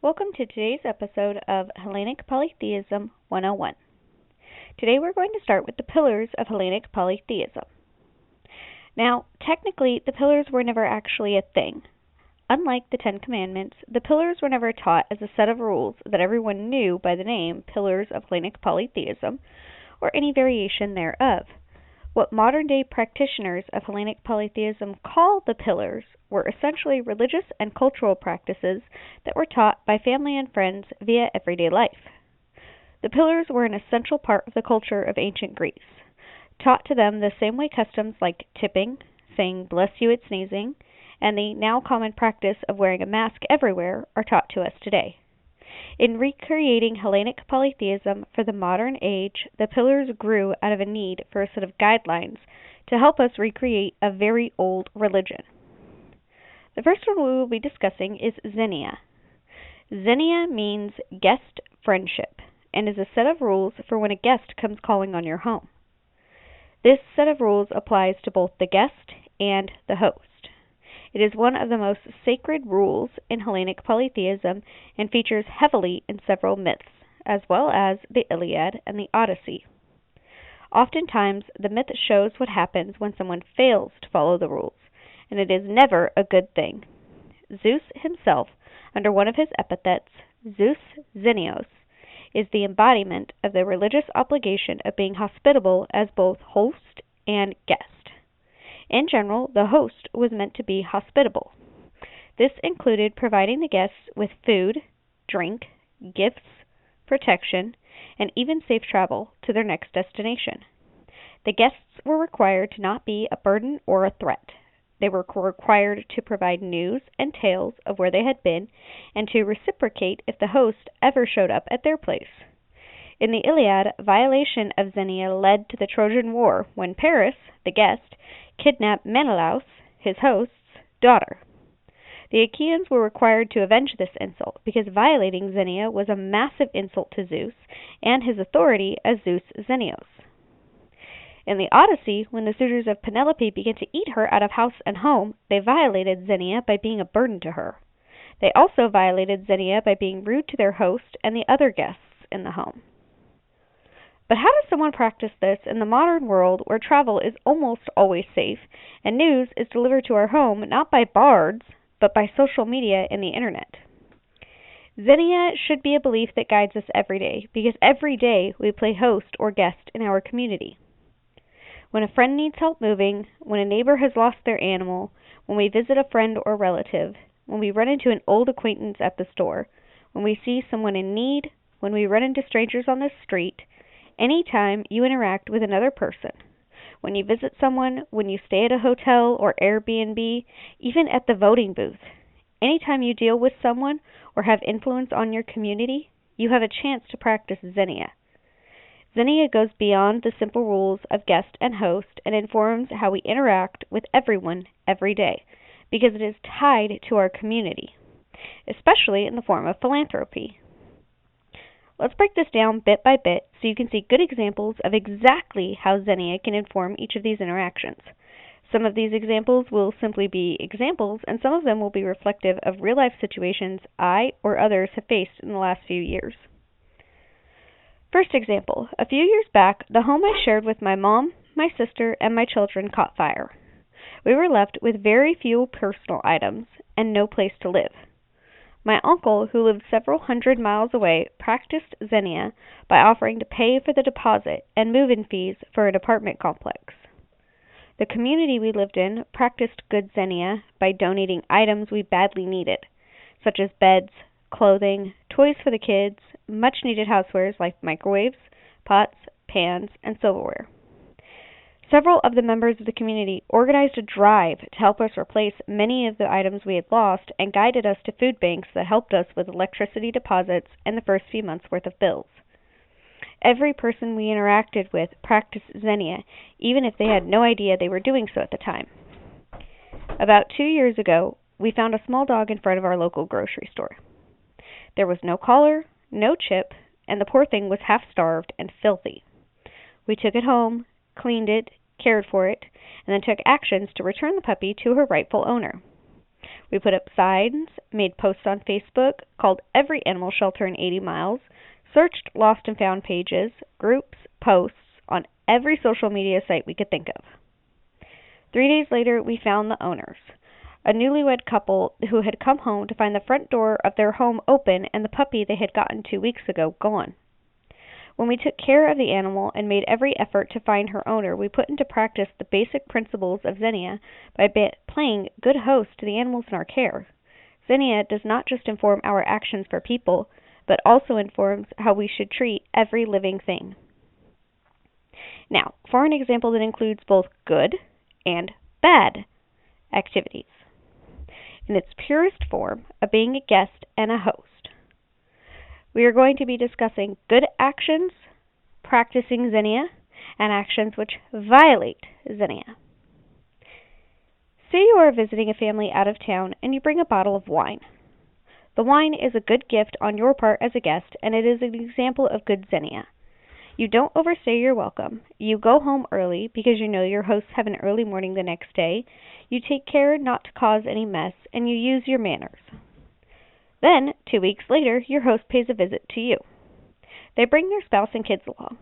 Welcome to today's episode of Hellenic Polytheism 101. Today we're going to start with the pillars of Hellenic Polytheism. Now, technically, the pillars were never actually a thing. Unlike the Ten Commandments, the pillars were never taught as a set of rules that everyone knew by the name Pillars of Hellenic Polytheism, or any variation thereof. What modern-day practitioners of Hellenic polytheism call the pillars were essentially religious and cultural practices that were taught by family and friends via everyday life. The pillars were an essential part of the culture of ancient Greece, taught to them the same way customs like tipping, saying "bless you" at sneezing, and the now common practice of wearing a mask everywhere are taught to us today. In recreating Hellenic polytheism for the modern age, the pillars grew out of a need for a set of guidelines to help us recreate a very old religion. The first one we will be discussing is Xenia. Xenia means guest friendship and is a set of rules for when a guest comes calling on your home. This set of rules applies to both the guest and the host. It is one of the most sacred rules in Hellenic polytheism and features heavily in several myths, as well as the Iliad and the Odyssey. Oftentimes, the myth shows what happens when someone fails to follow the rules, and it is never a good thing. Zeus himself, under one of his epithets, Zeus Xenios, is the embodiment of the religious obligation of being hospitable as both host and guest. In general, the host was meant to be hospitable. This included providing the guests with food, drink, gifts, protection, and even safe travel to their next destination. The guests were required to not be a burden or a threat. They were required to provide news and tales of where they had been and to reciprocate if the host ever showed up at their place. In the Iliad, violation of Xenia led to the Trojan War when Paris, the guest, kidnapped Menelaus, his host's daughter. The Achaeans were required to avenge this insult because violating Xenia was a massive insult to Zeus and his authority as Zeus Xenios. In the Odyssey, when the suitors of Penelope began to eat her out of house and home, they violated Xenia by being a burden to her. They also violated Xenia by being rude to their host and the other guests in the home. But how does someone practice this in the modern world where travel is almost always safe and news is delivered to our home not by bards, but by social media and the internet? Xenia should be a belief that guides us every day, because every day we play host or guest in our community. When a friend needs help moving, when a neighbor has lost their animal, when we visit a friend or relative, when we run into an old acquaintance at the store, when we see someone in need, when we run into strangers on the street, anytime you interact with another person, when you visit someone, when you stay at a hotel or Airbnb, even at the voting booth, anytime you deal with someone or have influence on your community, you have a chance to practice Xenia. Xenia goes beyond the simple rules of guest and host and informs how we interact with everyone every day, because it is tied to our community, especially in the form of philanthropy. Let's break this down bit by bit so you can see good examples of exactly how Xenia can inform each of these interactions. Some of these examples will simply be examples, and some of them will be reflective of real-life situations I or others have faced in the last few years. First example, a few years back, the home I shared with my mom, my sister, and my children caught fire. We were left with very few personal items and no place to live. My uncle, who lived several hundred miles away, practiced Xenia by offering to pay for the deposit and move-in fees for an apartment complex. The community we lived in practiced good Xenia by donating items we badly needed, such as beds, clothing, toys for the kids, much-needed housewares like microwaves, pots, pans, and silverware. Several of the members of the community organized a drive to help us replace many of the items we had lost and guided us to food banks that helped us with electricity deposits and the first few months' worth of bills. Every person we interacted with practiced Xenia, even if they had no idea they were doing so at the time. About 2 years ago, we found a small dog in front of our local grocery store. There was no collar, no chip, and the poor thing was half-starved and filthy. We took it home, cleaned it, cared for it, and then took actions to return the puppy to her rightful owner. We put up signs, made posts on Facebook, called every animal shelter in 80 miles, searched lost and found pages, groups, posts on every social media site we could think of. 3 days later, we found the owners, a newlywed couple who had come home to find the front door of their home open and the puppy they had gotten 2 weeks ago gone. When we took care of the animal and made every effort to find her owner, we put into practice the basic principles of Xenia by playing good host to the animals in our care. Xenia does not just inform our actions for people, but also informs how we should treat every living thing. Now, for an example that includes both good and bad activities. In its purest form of being a guest and a host, we are going to be discussing good actions, practicing Xenia, and actions which violate Xenia. Say you are visiting a family out of town and you bring a bottle of wine. The wine is a good gift on your part as a guest, and it is an example of good Xenia. You don't overstay your welcome. You go home early because you know your hosts have an early morning the next day. You take care not to cause any mess, and you use your manners. Then, 2 weeks later, your host pays a visit to you. They bring their spouse and kids along.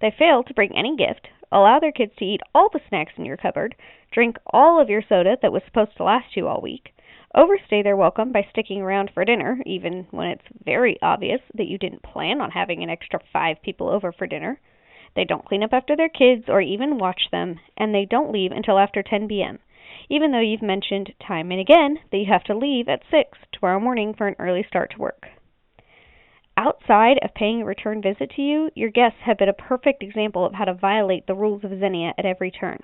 They fail to bring any gift, allow their kids to eat all the snacks in your cupboard, drink all of your soda that was supposed to last you all week, overstay their welcome by sticking around for dinner, even when it's very obvious that you didn't plan on having an extra 5 people over for dinner. They don't clean up after their kids or even watch them, and they don't leave until after 10 p.m., even though you've mentioned time and again that you have to leave at 6 tomorrow morning for an early start to work. Outside of paying a return visit to you, your guests have been a perfect example of how to violate the rules of Xenia at every turn.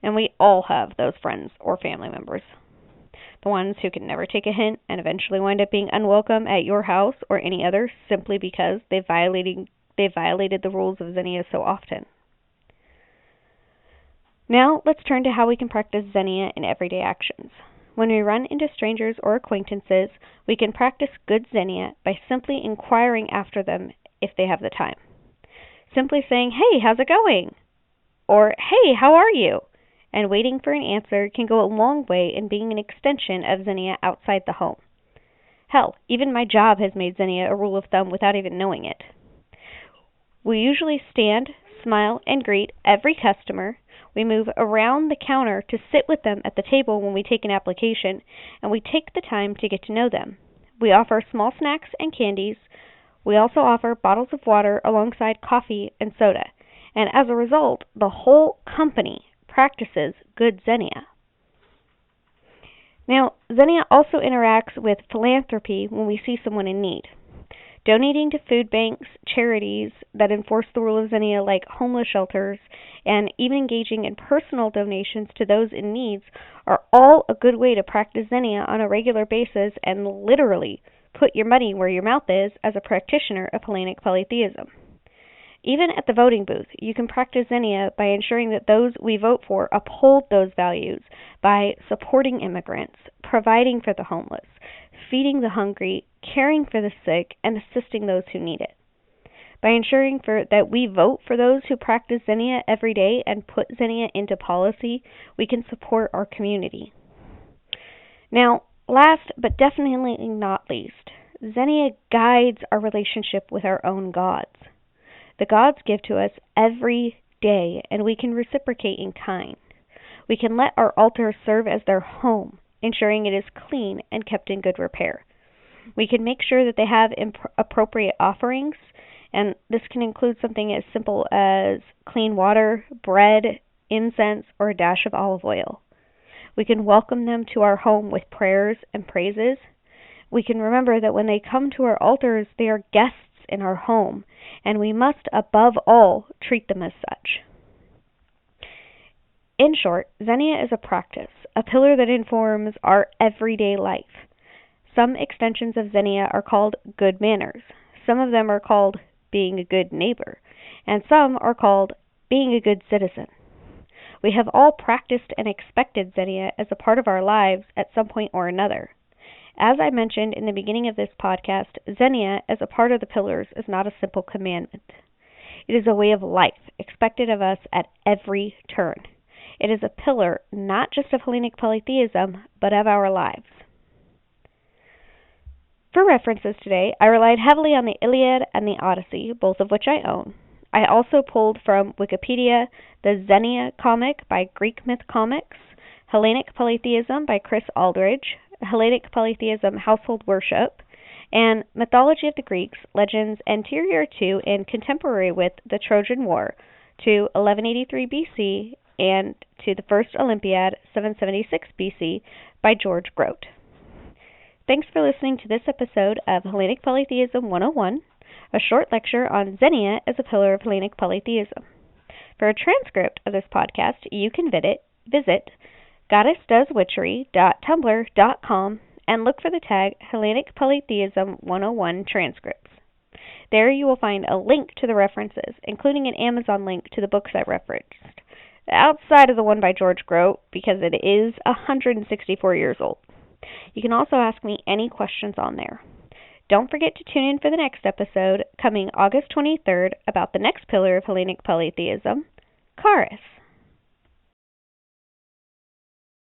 And we all have those friends or family members. The ones who can never take a hint and eventually wind up being unwelcome at your house or any other simply because they violated the rules of Xenia so often. Now, let's turn to how we can practice Xenia in everyday actions. When we run into strangers or acquaintances, we can practice good Xenia by simply inquiring after them if they have the time. Simply saying, "Hey, how's it going?" Or, "Hey, how are you?" And waiting for an answer can go a long way in being an extension of Xenia outside the home. Hell, even my job has made Xenia a rule of thumb without even knowing it. We usually stand, smile, and greet every customer. We move around the counter to sit with them at the table when we take an application, and we take the time to get to know them. We offer small snacks and candies. We also offer bottles of water alongside coffee and soda. And as a result, the whole company practices good Xenia. Now, Xenia also interacts with philanthropy when we see someone in need. Donating to food banks, charities that enforce the rule of Xenia like homeless shelters, and even engaging in personal donations to those in need are all a good way to practice Xenia on a regular basis and literally put your money where your mouth is as a practitioner of Hellenic Polytheism. Even at the voting booth, you can practice Xenia by ensuring that those we vote for uphold those values by supporting immigrants, providing for the homeless, feeding the hungry, caring for the sick, and assisting those who need it. By ensuring that we vote for those who practice Xenia every day and put Xenia into policy, we can support our community. Now, last but definitely not least, Xenia guides our relationship with our own gods. The gods give to us every day, and we can reciprocate in kind. We can let our altar serve as their home, ensuring it is clean and kept in good repair. We can make sure that they have appropriate offerings, and this can include something as simple as clean water, bread, incense, or a dash of olive oil. We can welcome them to our home with prayers and praises. We can remember that when they come to our altars, they are guests in our home, and we must, above all, treat them as such. In short, Xenia is a practice, a pillar that informs our everyday life. Some extensions of Xenia are called good manners. Some of them are called being a good neighbor, and some are called being a good citizen. We have all practiced and expected Xenia as a part of our lives at some point or another. As I mentioned in the beginning of this podcast, Xenia as a part of the pillars is not a simple commandment. It is a way of life expected of us at every turn. It is a pillar not just of Hellenic polytheism, but of our lives. For references today, I relied heavily on the Iliad and the Odyssey, both of which I own. I also pulled from Wikipedia the Xenia comic by Greek Myth Comics, Hellenic Polytheism by Chris Aldridge, Hellenic Polytheism Household Worship, and Mythology of the Greeks, Legends Anterior to and Contemporary with the Trojan War to 1183 BC and to the First Olympiad, 776 BC by George Grote. Thanks for listening to this episode of Hellenic Polytheism 101, a short lecture on Xenia as a pillar of Hellenic polytheism. For a transcript of this podcast, you can visit goddessdoeswitchery.tumblr.com and look for the tag Hellenic Polytheism 101 transcripts. There you will find a link to the references, including an Amazon link to the books I referenced, outside of the one by George Grote, because it is 164 years old. You can also ask me any questions on there. Don't forget to tune in for the next episode, coming August 23rd, about the next pillar of Hellenic polytheism, Charis.